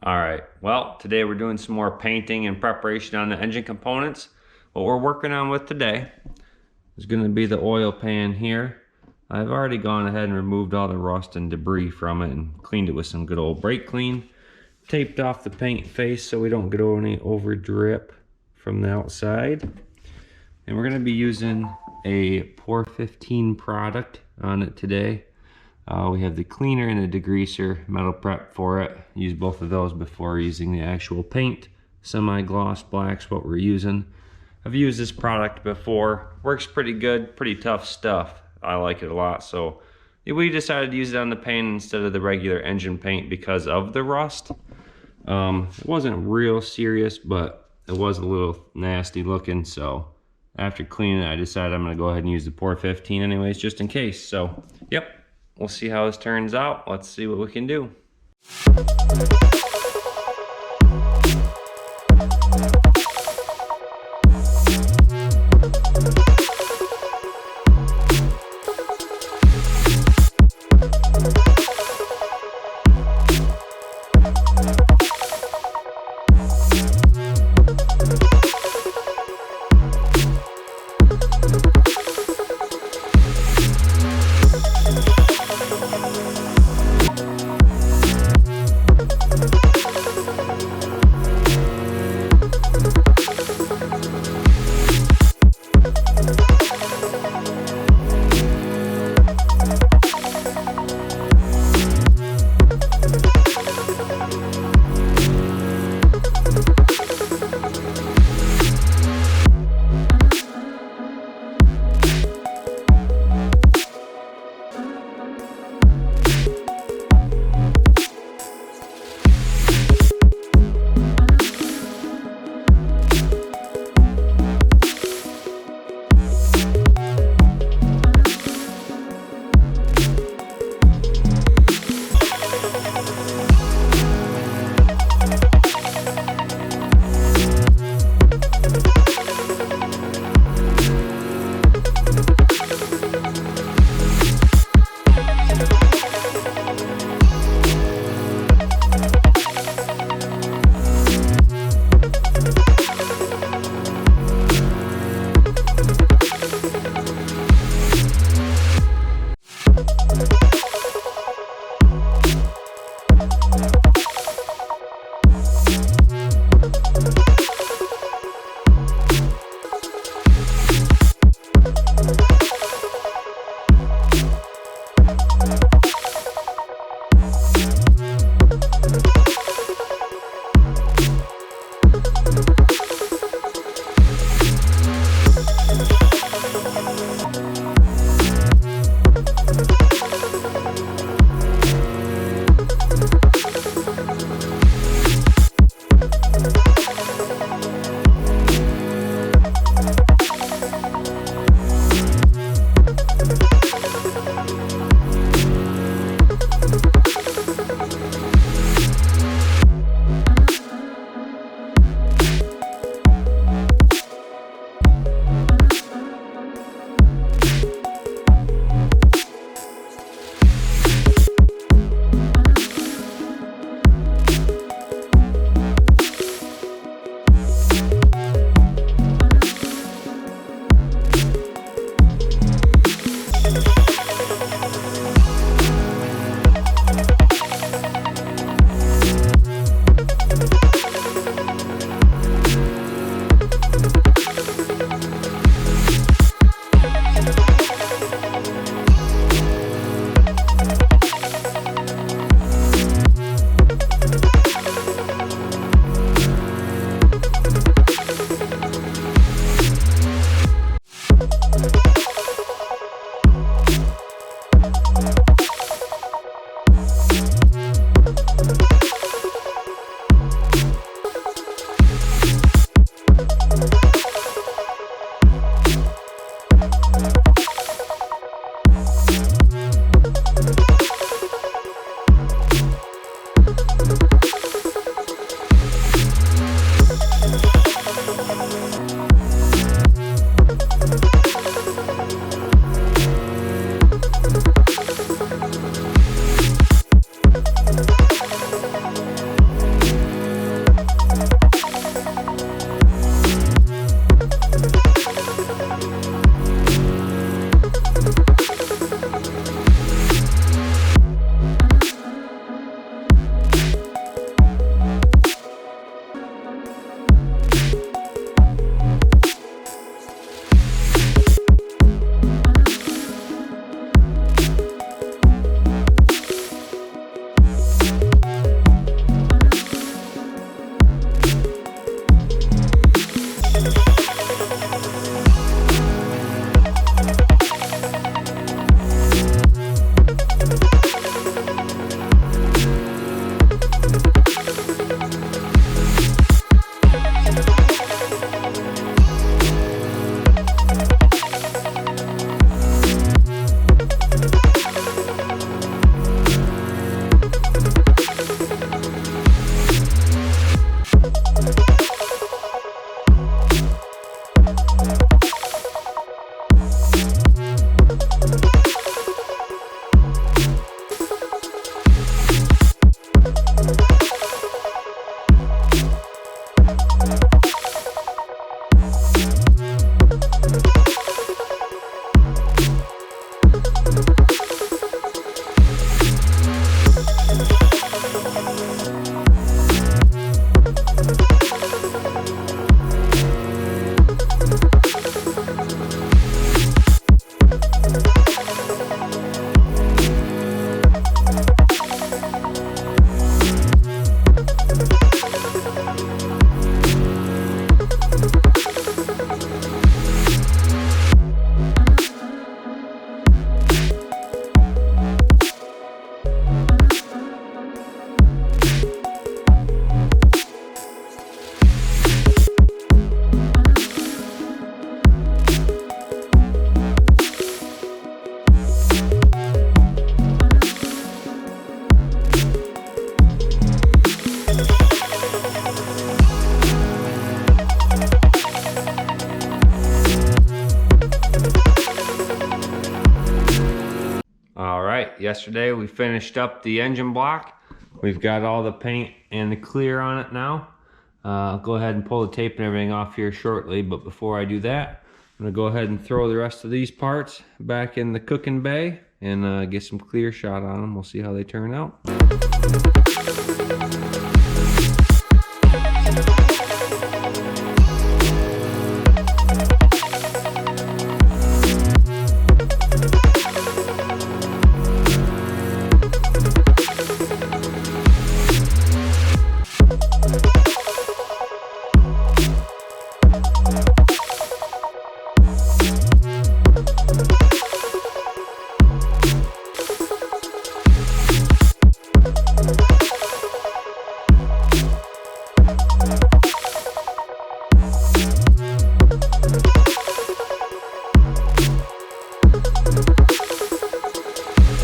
All right, well, today we're doing some more painting and preparation on the engine components. What we're working on with today is going to be the oil pan here. I've already gone ahead and removed all the rust and debris from it and cleaned it with some good old brake clean. Taped off the paint face so we don't get any over drip from the outside. And we're going to be using a POR 15 product on it today. We have the cleaner and the degreaser metal prep for it. Use both of those before using the actual paint. Semi-gloss black's what we're using. I've used this product before. Works pretty good, pretty tough stuff. I like it a lot, so we decided to use it on the paint instead of the regular engine paint because of the rust. It wasn't real serious, but it was a little nasty looking, so after cleaning it, I decided I'm going to go ahead and use the POR 15 anyways, just in case. So, yep. We'll see how this turns out. Let's see what we can do. yesterday we finished up the engine block. We've got all the paint and the clear on it now. I'll go ahead and pull the tape and everything off here shortly, but before I do that, I'm gonna go ahead and throw the rest of these parts back in the cooking bay and get some clear shot on them. We'll see how they turn out.